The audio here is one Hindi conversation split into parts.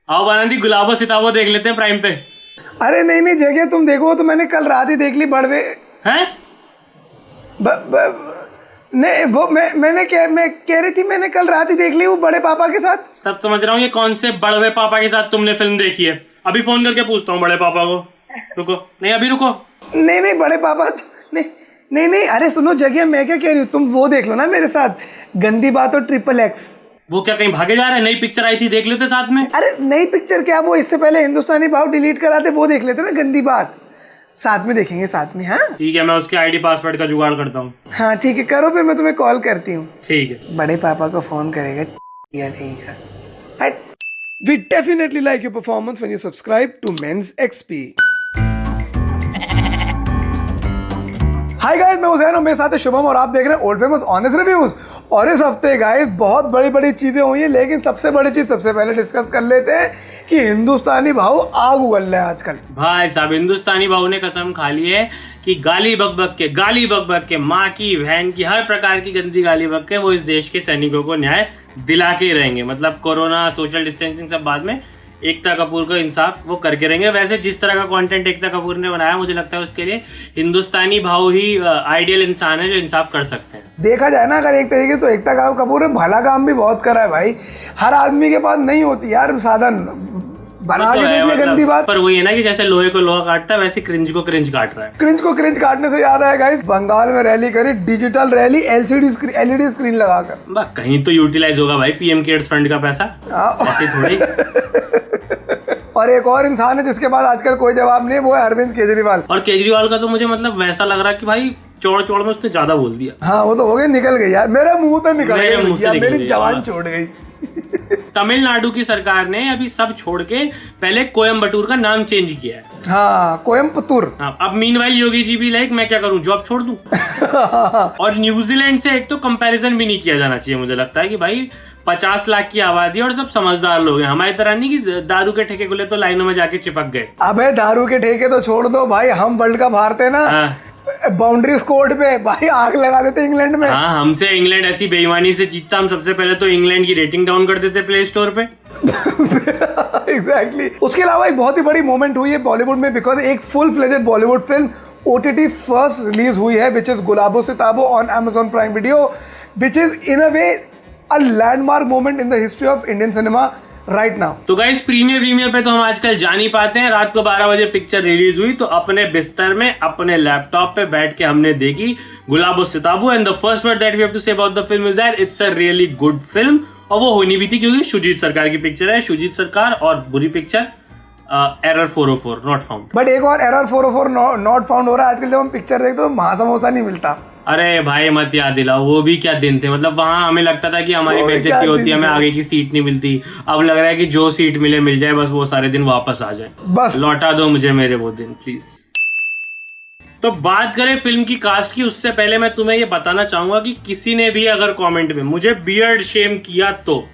आओ बनांदी गुलाबो सिताबो देख लेते हैं प्राइम पे। अरे नहीं नहीं जगह तुम देखो, तो मैंने कल रात ही देख ली बड़वे। हैं? नहीं वो मैं कह रही थी, मैंने कल रात ही देख ली वो बड़े पापा के साथ। सब समझ रहा हूँ, ये कौन से बड़वे पापा के साथ तुमने फिल्म देखी है? अभी फोन करके पूछता हूँ बड़े पापा को। रुको, नहीं अभी रुको। नहीं बड़े पापा नहीं अरे सुनो जगह, मैं क्या कह रही हूँ, तुम वो देख लो ना मेरे साथ, गंदी बात और XXX। वो क्या कहीं भागे जा रहे हैं? नई पिक्चर आई थी, देख लेते साथ में। अरे नई पिक्चर क्या, वो इससे पहले हिंदुस्तानी भाव डिलीट कराते, वो देख लेते ना गंदी बात, साथ में देखेंगे साथ में। हाँ ठीक है, मैं उसके आईडी पासवर्ड का जुगाड़ करता हूँ। हाँ ठीक है, करो फिर मैं तुम्हें कॉल करती हूँ। ठीक है। बड़े पापा को फोन करेगा या नहीं का। We definitely like your performance when you subscribe to Men's XP. Hi guys, मैं हुसैन और मेरे साथ है शुभम और आप देख रहे हैं ओल्ड फेमस ऑनेस्ट रिव्यूज। और इस हफ्ते गाइस बहुत बड़ी बड़ी चीजें हुई हैं, लेकिन सबसे बड़ी चीज सबसे पहले डिस्कस कर लेते हैं कि हिंदुस्तानी भाव आग उगल रहे हैं आजकल। भाई साहब, हिंदुस्तानी भाव ने कसम खा ली है कि गाली बक के माँ की बहन की हर प्रकार की गंदी गाली बक के वो इस देश के सैनिकों को न्याय दिला के रहेंगे। मतलब कोरोना, सोशल डिस्टेंसिंग सब बाद में, एकता कपूर को इंसाफ वो करके रहेंगे। वैसे जिस तरह का कंटेंट एकता कपूर ने बनाया, मुझे लगता है उसके लिए हिंदुस्तानी भाव ही आइडियल इंसान है जो इंसाफ कर सकते हैं। देखा जाए ना अगर एक तरीके से, तो एकता कपूर ने भला काम भी बहुत करा है भाई। हर आदमी के पास नहीं होती यार साधन, बना के देती है गंदी बात। पर वही है ना कि जैसे लोहे को लोहा काटता है, वैसे क्रिंज को क्रिंज काट रहा है। क्रिंज को क्रिंज काटने से याद आया गाइस, बंगाल में रैली करी, डिजिटल रैली, एलईडी स्क्रीन लगाकर। कहीं तो यूटिलाइज होगा भाई पीएम केयर्स फंड का पैसा, ऐसे थोड़ी। और एक और इंसान है जिसके पास आजकल कोई जवाब नहीं है, वो है अरविंद केजरीवाल। और केजरीवाल का तो मुझे मतलब वैसा लग रहा है कि भाई चौड़ में उसने ज्यादा बोल दिया। हाँ वो तो हो गया, निकल गई यार, मेरे मुंह तो निकल गया, मेरी जवान छोड़ गई। तमिलनाडु की सरकार ने अभी सब छोड़ के पहले कोयम्बटूर का नाम चेंज किया है। हाँ कोयम्बटूर। हाँ, अब मीनवाइल योगी जी भी लाइक मैं क्या करूं, जॉब छोड़ दूं। और न्यूजीलैंड से एक तो कंपैरिजन भी नहीं किया जाना चाहिए। मुझे लगता है कि भाई 50 लाख की आबादी और सब समझदार लोग हैं, हमारी तरह नहीं कि दारू के ठेके खुले तो लाइनों में जाके चिपक गए। अबे दारू के ठेके तो छोड़ दो भाई, हम वर्ल्ड कप हारते ना, बाउंड्री स्कोर पे भाई आग लगा देते इंग्लैंड में। हाँ, हमसे इंग्लैंड ऐसी बेईमानी से जीतता, हम सबसे पहले तो इंग्लैंड की रेटिंग डाउन कर देते प्ले स्टोर पे। एग्जैक्टली। उसके अलावा एक बहुत ही बड़ी मोमेंट हुई है बॉलीवुड में, बिकॉज एक full fledged Bollywood film OTT first release हुई है, which is Gulabo Sitabo on Amazon Prime Video, which is in a way a landmark moment in the history of Indian cinema right now. तो गाइस प्रीमियर पे तो हम आजकल जा नहीं पाते हैं। रात को 12 बजे पिक्चर रिलीज हुई तो अपने बिस्तर में अपने लैपटॉप पे बैठ के हमने देखी Gulabo Sitabo, and the first word that we have to say about the film is that it's a really good film. और वो होनी भी थी क्योंकि शुजीत सरकार की पिक्चर है, शुजीत सरकार और बुरी picture error 404 not found. But एक और एरर 404 नॉट फाउंड हो रहा है आजकल, जब हम पिक्चर देखते तो महासमोसा नहीं मिलता। अरे भाई मत याद दिलाओ, वो भी क्या दिन थे। मतलब वहाँ हमें लगता था कि हमारी बेइज्जती होती है, हमें आगे की सीट नहीं मिलती। अब लग रहा है कि जो सीट मिल जाए, बस वो सारे दिन वापस आ जाए, बस लौटा दो मुझे मेरे वो दिन प्लीज। तो बात करें फिल्म की कास्ट की, उससे पहले मैं तुम्हें ये बताना चाहूंगा कि किसी ने भी अगर कमेंट में मुझे बियर्ड शेम किया तो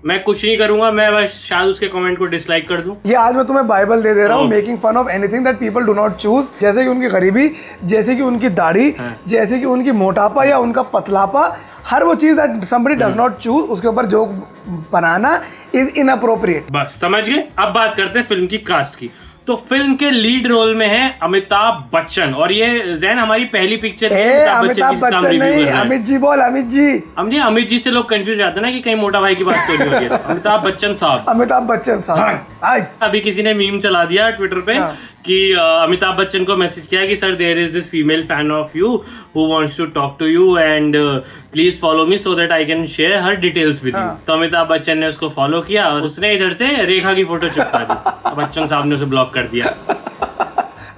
मैं कुछ नहीं करूंगा, मैं बस शायद उसके कमेंट को डिसलाइक कर दूं। ये आज मैं तुम्हें बाइबल दे रहा हूँ, making fun of anything that people do not choose, जैसे कि उनकी गरीबी, जैसे कि उनकी दाढ़ी, जैसे कि उनकी मोटापा या उनका पतलापा, हर वो चीज that somebody does not choose, उसके ऊपर जोक बनाना इज इनअप्रोप्रिएट। बस समझ गए। अब बात करते हैं फिल्म की कास्ट की। तो फिल्म के लीड रोल में है अमिताभ बच्चन, और ये जैन हमारी पहली पिक्चर है अमिताभ बच्चन नहीं, अमित जी बोल, अमित जी। अमित जी से लोग कंफ्यूज जाते हैं ना कि कहीं मोटा भाई की बात तो नहीं हो रही है। अमिताभ बच्चन साहब, अमिताभ बच्चन साहब। अभी किसी ने मीम चला दिया ट्विटर पे कि अमिताभ बच्चन को मैसेज किया कि sir there is this female fan of you who wants to talk to you and please follow me so that I can share her details with you. तो अमिताभ बच्चन ने उसको फॉलो किया और उसने इधर से रेखा की फोटो चिपका दी, बच्चन साहब ने उसे ब्लॉक कर दिया।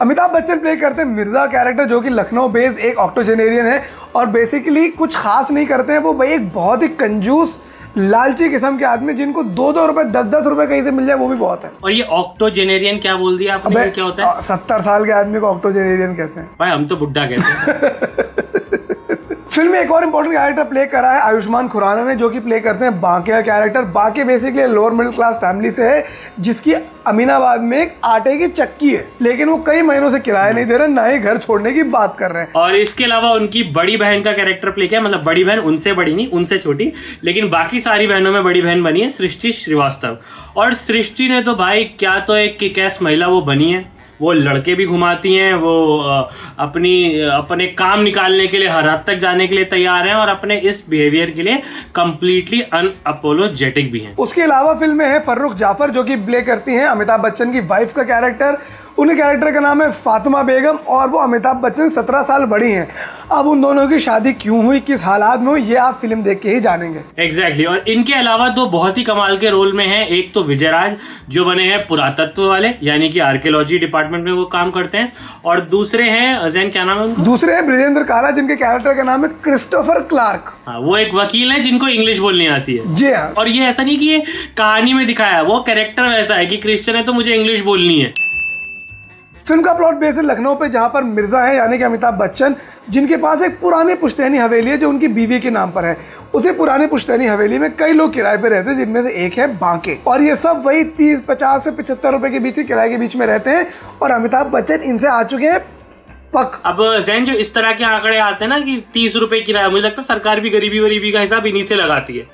अमिताभ बच्चन प्ले करते हैं मिर्जा कैरेक्टर, जो कि लखनऊ बेस्ड एक ऑक्टोजेनेरियन है और बेसिकली कुछ खास नहीं करते हैं। वो भाई एक बहुत ही कंजूस लालची किस्म के आदमी, जिनको 2-2 रुपए 10-10 रुपए कहीं से मिल जाए वो भी बहुत है। और ये ऑक्टोजेनेरियन क्या बोल दिया आपने, क्या होता है? 70 साल के आदमी को ऑक्टोजेनेरियन कहते हैं भाई, हम तो बुड्ढा कहते हैं। फिल्म में एक और इंपॉर्टेंट कैरेक्टर प्ले करा है आयुष्मान खुराना ने, जो कि प्ले करते हैं बांके का character. Banke basically lower middle class family से है, जिसकी अमीनाबाद में एक आटे की चक्की है, लेकिन वो कई महीनों से किराया नहीं दे रहे, ना ही घर छोड़ने की बात कर रहे हैं। और इसके अलावा उनकी बड़ी बहन का कैरेक्टर प्ले किया, मतलब बड़ी बहन उनसे बड़ी नहीं, उनसे छोटी, लेकिन बाकी सारी बहनों में बड़ी बहन बनी है सृष्टि श्रीवास्तव। और सृष्टि ने तो भाई क्या तो एक किक-एस महिला वो बनी है, वो लड़के भी घुमाती हैं, वो अपने काम निकालने के लिए हर हद तक जाने के लिए तैयार हैं और अपने इस बिहेवियर के लिए कंप्लीटली अनअपोलोजेटिक भी हैं। उसके अलावा फिल्म में है फर्रुख जाफर, जो कि प्ले करती हैं अमिताभ बच्चन की वाइफ का कैरेक्टर। उनके कैरेक्टर का नाम है फातिमा बेगम और वो अमिताभ बच्चन 17 साल बड़ी हैं। अब उन दोनों की शादी क्यों हुई, किस हालात में हुई, ये आप फिल्म देख के ही जानेंगे। एग्जैक्टली। और इनके अलावा दो बहुत ही कमाल के रोल में हैं। एक तो विजयराज जो बने हैं पुरातत्व वाले, यानी कि आर्कियोलॉजी डिपार्टमेंट में वो काम करते हैं, और दूसरे हैं जैन, क्या नाम है उनका? दूसरे हैं ब्रिजेंद्र कारा, जिनके कैरेक्टर का नाम है क्रिस्टोफर क्लार्क। हाँ, वो एक वकील है जिनको इंग्लिश बोलनी आती है। जी हाँ। और ये ऐसा नहीं कि ये कहानी में दिखाया है, वो कैरेक्टर वैसा है कि क्रिश्चियन है तो मुझे इंग्लिश बोलनी है। फिल्म का प्लॉट बेस है लखनऊ पे, जहां पर मिर्जा है यानी कि अमिताभ बच्चन, जिनके पास एक पुरानी पुश्तैनी हवेली है जो उनकी बीवी के नाम पर है। उसी पुरानी पुश्तैनी हवेली में कई लोग किराए पे रहते हैं, जिनमें से एक है बांके, और ये सब वही 30-50 से 75 रुपए के बीच के किराए के बीच में रहते हैं। और अमिताभ बच्चन इनसे आ चुके हैं पक। अब जैन, जो इस तरह के आंकड़े आते हैं ना कि 30 रुपए किराया, मुझे लगता है सरकार भी गरीबी वरीबी का हिसाब इन्हीं से लगाती है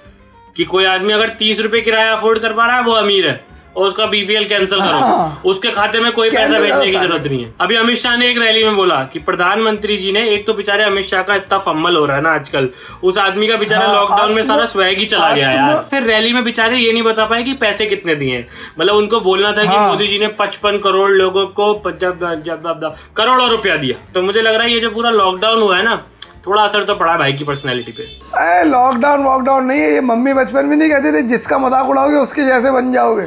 कि कोई आदमी अगर 30 रुपए किराया अफोर्ड कर पा रहा है वो अमीर है, और उसका बीपीएल कैंसिल करो, उसके खाते में कोई पैसा भेजने की जरूरत नहीं है। अभी अमित शाह ने एक रैली में बोला कि प्रधानमंत्री जी ने, एक तो बेचारे अमित शाह का इतना फम्बल हो रहा है ना आजकल, उस आदमी का बेचारा लॉकडाउन में सारा स्वैग ही चला गया यार। फिर रैली में बेचारे ये नहीं बता पाए कि पैसे कितने दिए, मतलब उनको बोलना था कि मोदी जी ने 55 करोड़ लोगों को करोड़ों रुपया दिया। तो मुझे लग रहा है ये जो पूरा लॉकडाउन हुआ है ना, थोड़ा असर तो पड़ा भाई की पर्सनैलिटी पे। लॉकडाउन वॉकडाउन नहीं है, ये मम्मी बचपन में नहीं कहते थे जिसका मजाक उड़ाओगे उसके जैसे बन जाओगे।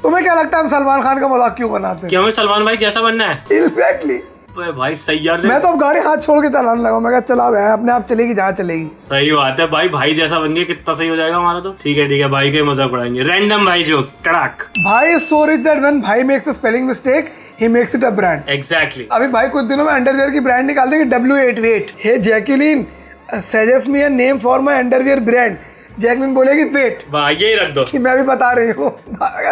तुम्हें क्या लगता है हम सलमान खान का मजाक क्यों बनाते हैं? क्या हमें सलमान भाई जैसा बनना है? एग्जैक्टली। भाई सही यार, मैं तो अब गाड़ी हाथ छोड़ के चलाने लगा, मैं चला अपने आप चलेगी जहाँ चलेगी। सही बात है भाई, भाई जैसा बन गया कितना सही हो जाएगा हमारा तो। ठीक है भाई के मजाक उड़ाएंगे, रैंडम भाई जो कड़ाक। भाई सो रिच दैट व्हेन भाई makes a spelling mistake he makes it a brand। Exactly। अभी भाई कुछ दिनों में अंडरवियर की ब्रांड निकाल देंगे, W88। Hey Jacqueline, suggest me a name for my underwear brand. Jacqueline बोलेगी वेट, यही रख दो कि मैं भी बता रही हूँ,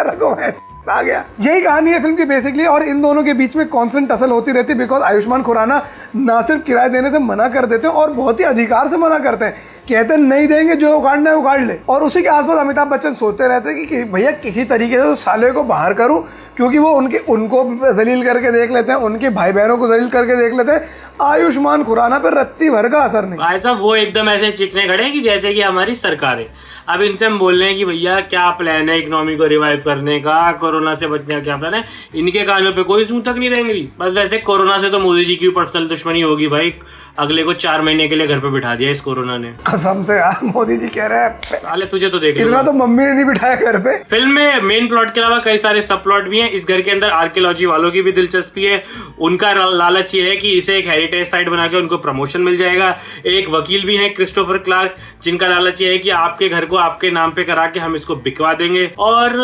रखो है, आ गया। यही कहानी है फिल्म की बेसिकली, और इन दोनों के बीच में कांस्टेंट टसल होती रहती है, बिकॉज आयुष्मान खुराना ना सिर्फ किराया देने से मना कर देते हैं और बहुत ही अधिकार से मना करते हैं, कहते हैं नहीं देंगे, जो उखाड़ना है उखाड़ ले। और उसी के आसपास अमिताभ बच्चन सोचते रहते हैं कि भैया किसी तरीके से तो साले को बाहर करूं, क्योंकि वो उनको जलील करके देख लेते हैं, उनके भाई बहनों को जलील करके देख लेते हैं। आयुष्मान खुराना पर रत्ती भर का असर नहीं। भाई साहब वो एकदम ऐसे चिकने खड़े कि जैसे कि हमारी सरकार है। अब इनसे हम बोल रहे हैं कि भैया क्या प्लान है इकोनॉमी को रिवाइव करने का, कोरोना से बचने का क्या प्लान है, इनके कानों पे कोई सूं तक नहीं रहेंगी। बस वैसे कोरोना से तो मोदी जी की पर्सनल दुश्मनी होगी भाई, अगले को 4 महीने के लिए घर पे बिठा दिया इस कोरोना ने। कसम से यार, मोदी जी कह रहे हैं साले तुझे तो देख इतना तो मम्मी ने नहीं बिठाया घर पे। फिल्म में मेन प्लॉट के अलावा कई सारे सब प्लॉट भी हैं। इस घर के अंदर आर्कियोलॉजी वालों की भी दिलचस्पी है, उनका लालच ये है कि इसे एक हेरिटेज साइट बना के उनको प्रमोशन मिल जाएगा। एक वकील भी है क्रिस्टोफर क्लार्क, जिनका लालच ये है कि आपके घर को आपके नाम पे करा के हम इसको बिकवा देंगे। और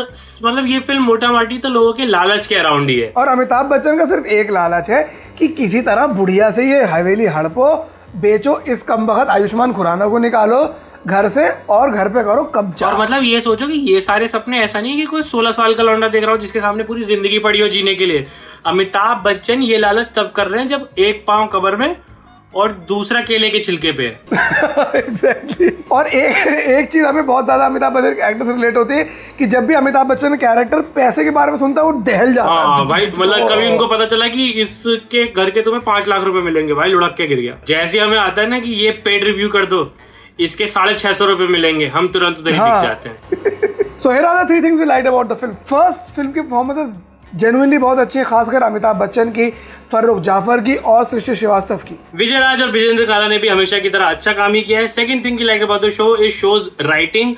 मतलब ये फिल्म मोटा माटी तो लोगों के लालच के अराउंड ही है। और अमिताभ बच्चन का सिर्फ एक लालच है कि किसी तरह बुढ़िया से ये हवेली हड़पो, बेचो, इस कमबख्त आयुष्मान खुराना को निकालो घर से और घर पे करो कब्जा। और मतलब ये सोचो कि ये सारे सपने, ऐसा नहीं है कि कोई 16 साल का लौंडा देख रहा हो जिसके सामने पूरी जिंदगी पड़ी हो जीने के लिए। अमिताभ बच्चन ये लालच तब कर रहे हैं जब एक पांव कब्र में और दूसरा केले के छिलके पे है। Exactly। और एक चीज हमें बहुत ज्यादा अमिताभ बच्चन के एक्टर से रिलेट होती है कि जब भी अमिताभ बच्चन का कैरेक्टर पैसे के बारे में सुनता है वो दहल जाता है। हाँ भाई, मतलब कभी उनको पता चला कि इसके घर के तुम्हें 5 लाख रुपए मिलेंगे, भाई लुढ़क के गिर गया। जैसे हमें आता है ना कि ये पेड रिव्यू कर दो, इसके 650 रुपए मिलेंगे, हम तुरंत उधर दिख जाते हैं। So here are the 3 things we liked about the film। First, film की परफॉर्मेंसेस जेन्युइनली बहुत अच्छी है, खासकर अमिताभ बच्चन की, फर्रुख जाफर की और सृष्टि श्रीवास्तव की। विजयराज और विजेंद्र काला ने भी हमेशा की तरह अच्छा काम ही किया है। सेकंड थिंग की like about the show is shows writing.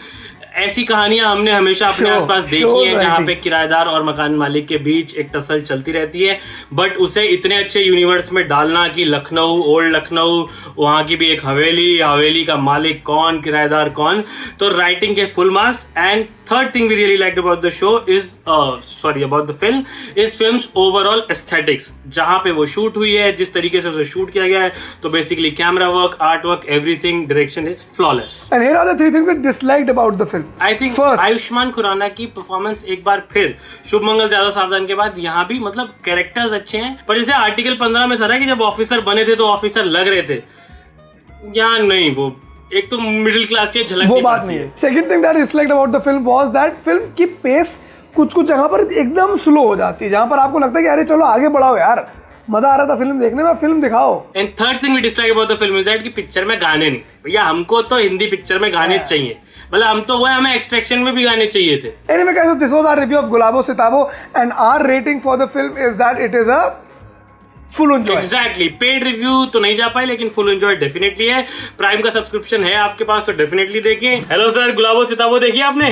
ऐसी कहानियां हमने हमेशा अपने आसपास देखी हैं जहां पे किराएदार और मकान मालिक के बीच एक टसल चलती रहती है, बट उसे इतने अच्छे यूनिवर्स में डालना कि लखनऊ, ओल्ड लखनऊ, वहां की भी एक हवेली, हवेली का मालिक कौन, किराएदार कौन, तो राइटिंग के full marks. And third thing we really liked about the show is about the film is film's overall aesthetics. जहाँ पे वो शूट हुई है, जिस तरीके से उसे शूट किया गया है, तो basically camera work, art work, everything, direction is flawless. And here are the 3 things I disliked about the film. I think First, Ayushman Khurana की परफॉर्मेंस एक बार फिर शुभ मंगल ज्यादा सावधान के बाद यहाँ भी मतलब कैरेक्टर्स अच्छे हैं, पर जैसे आर्टिकल 15 में था ना कि जब ऑफिसर बने थे तो ऑफिसर लग रहे थे, यहाँ नहीं, वो एक तो मिडिल क्लास की झलक वो बात नहीं है. Second thing that I disliked about the film was that film की पेस कुछ जगह पर एकदम स्लो हो जाती है, जहां पर आपको लगता है कि अरे चलो आगे बढ़ाओ यार, मजा आ रहा था फिल्म देखने में, फिल्म दिखाओ. And third thing we dislike about the film is that कि पिक्चर में गाने नहीं थे. भैया हमको तो हिंदी पिक्चर में गाने चाहिए, मतलब हम तो वो हमें एक्सट्रैक्शन में भी गाने चाहिए थे. Anyway guys, so this was our review of Gulabo Sitabo and our rating for the film is that it is a full enjoy. Exactly. Paid review तो नहीं जा पाए, लेकिन फुल एंजॉय डेफिनेटली है. प्राइम का सब्सक्रिप्शन है आपके पास तो डेफिनेटली देखिए. हेलो सर, गुलाबो सिताबो देखिए आपने?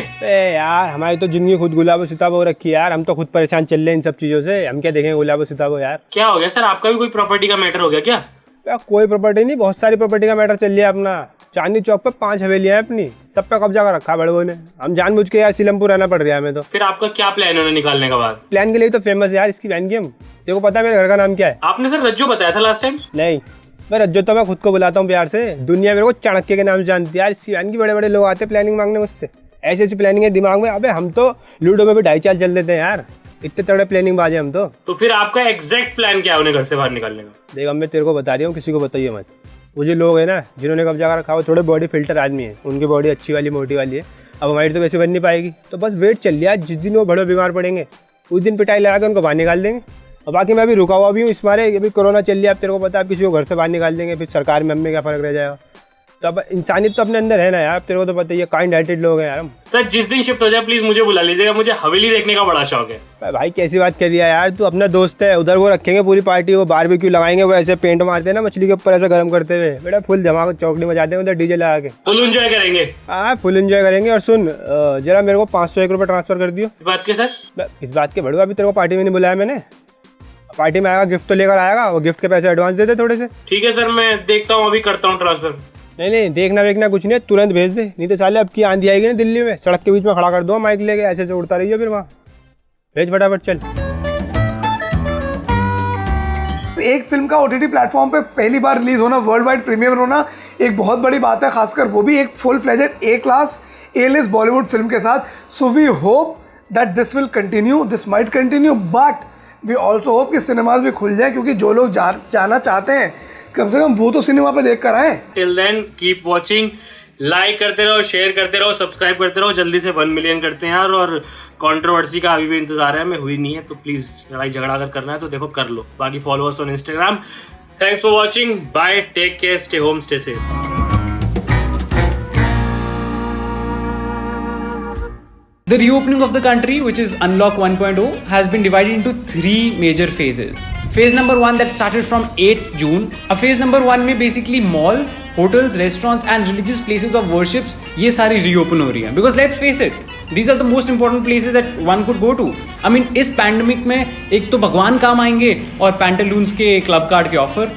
यार हमारी तो जिंदगी खुद गुलाबो सिताबो रखी है यार, हम तो खुद परेशान चल रहे हैं इन सब चीजों से, हम क्या देखेंगे गुलाबो सिताबो यार. क्या हो गया सर, आपका भी कोई प्रॉपर्टी का मैटर हो गया क्या? यार कोई प्रॉपर्टी नहीं, बहुत सारी प्रॉपर्टी का मैटर चल रहा है अपना. चांदनी चौक पे 5 हवेलियां हैं अपनी, सब पे कब्जा कर रखा बड़ों ने. हम जानबूझ के यार सीलमपुर रहना पड़ रहा है हमें तो. फिर आपका क्या प्लान है निकालने का बाद? प्लान के लिए तो फेमस है यार इसकी बहन की हम. देखो पता है मेरे घर का नाम क्या है? आपने सर रज्जू बताया था लास्ट टाइम. नहीं, मैं रज्जो तो मैं खुद को बुलाता हूँ प्यार से. दुनिया मेरे को चाणक्य के नाम से जानती है यार. इसकी बहन की बड़े बड़े लोग आते हैं प्लानिंग मांगने मुझसे. ऐसी ऐसी प्लानिंग है दिमाग में. अबे हम तो लूडो में भी 2.5 साल चल देते हैं यार, इतने तगड़े प्लानिंग बाजे हम तो फिर आपका एग्जैक्ट प्लान क्या है उन्हें घर से बाहर निकालने का? देख अब मैं तेरे को बता रही हूँ, किसी को बताइए मत. वो जो लोग हैं ना जिन्होंने कब्जा कर रखा, वो थोड़े बॉडी फिल्टर आदमी है, उनकी बॉडी अच्छी वाली मोटी वाली है. अब हमारी तो वैसे बन नहीं पाएगी, तो बस वेट चल रहा है. जिस दिन वो बड़े बीमार पड़ेंगे उस दिन पिटाई लगा के उनको बाहर निकाल देंगे. और बाकी मैं अभी रुका हुआ भी हूँ इस मारे, अभी कोरोना चल रहा है. अब तेरे को पता है, आप किसी को घर से बाहर निकाल देंगे, फिर सरकार में हमें क्या फ़र्क रह जाएगा. तो अब इंसानियत तो अपने अंदर है ना यार, तेरे को तो पता ही है, काइंड हार्टेड लोग हैं यार हम. सर जिस दिन शिफ्ट हो जाए प्लीज मुझे बुला लीजिएगा, मुझे हवेली देखने का बड़ा शौक है. भाई कैसी बात कर रही है यार, तू अपना दोस्त है. उधर वो रखेंगे पूरी पार्टी, वो बारबेक्यू लगाएंगे, वो ऐसे पेंट मारते हैं ना मछली के ऊपर ऐसे गर्म करते हुए. बेटा फुल धमाका चौकड़ी मचाते हैं उधर डीजे लगा के. फुल एंजॉय करेंगे. हाँ फुल एंजॉय करेंगे. और सुन जरा मेरे को 501 रुपये ट्रांसफर कर दियो. इस बात के सर? इस बात के बड़ू, अभी तेरे को पार्टी में नहीं बुलाया मैंने. पार्टी में आएगा गिफ्ट तो लेकर आएगा, वो गिफ्ट के पैसे एडवांस दे दे थोड़े से. ठीक है सर, मैं देखता हूँ, अभी करता हूँ ट्रांसफर. नहीं देखना वेखना कुछ नहीं, तुरंत भेज दे, नहीं तो साले अब की आंधी आएगी ना दिल्ली में, सड़क के बीच में खड़ा कर दो माइक लेके, ऐसे उड़ता रहिए फिर वहाँ. भेज फटाफट चल. एक फिल्म का OTT प्लेटफॉर्म पे पहली बार रिलीज होना, वर्ल्ड वाइड प्रीमियर होना एक बहुत बड़ी बात है, खासकर वो भी एक full fledged A class A list Bollywood film के साथ. So we hope that this will continue, this might continue, but we also hope कि सिनेमाज भी खुल जाए, क्योंकि जो लोग जाना चाहते हैं कम से कम वो तो सिनेमा पे देख कर आए. Till then keep watching, like करते रहो, शेयर करते रहो, सब्सक्राइब करते रहो. जल्दी से 1 मिलियन करते हैं यार. और कंट्रोवर्सी का अभी भी इंतजार है, हमें हुई नहीं है, तो प्लीज लड़ाई झगड़ा अगर करना है तो देखो कर लो. बाकी followers on Instagram. Thanks for watching, bye, take care, stay home, stay safe. The reopening of the country, which is Unlock 1.0, has been divided into 3 major phases. Phase number 1 that started from 8th June. Phase number 1 में basically malls, hotels, restaurants and religious places of worships ये सारी reopen हो रही हैं. Because let's face it, these are the most important places that one could go to. I mean इस pandemic में एक तो भगवान काम आएंगे और Pantaloons के club card के offer.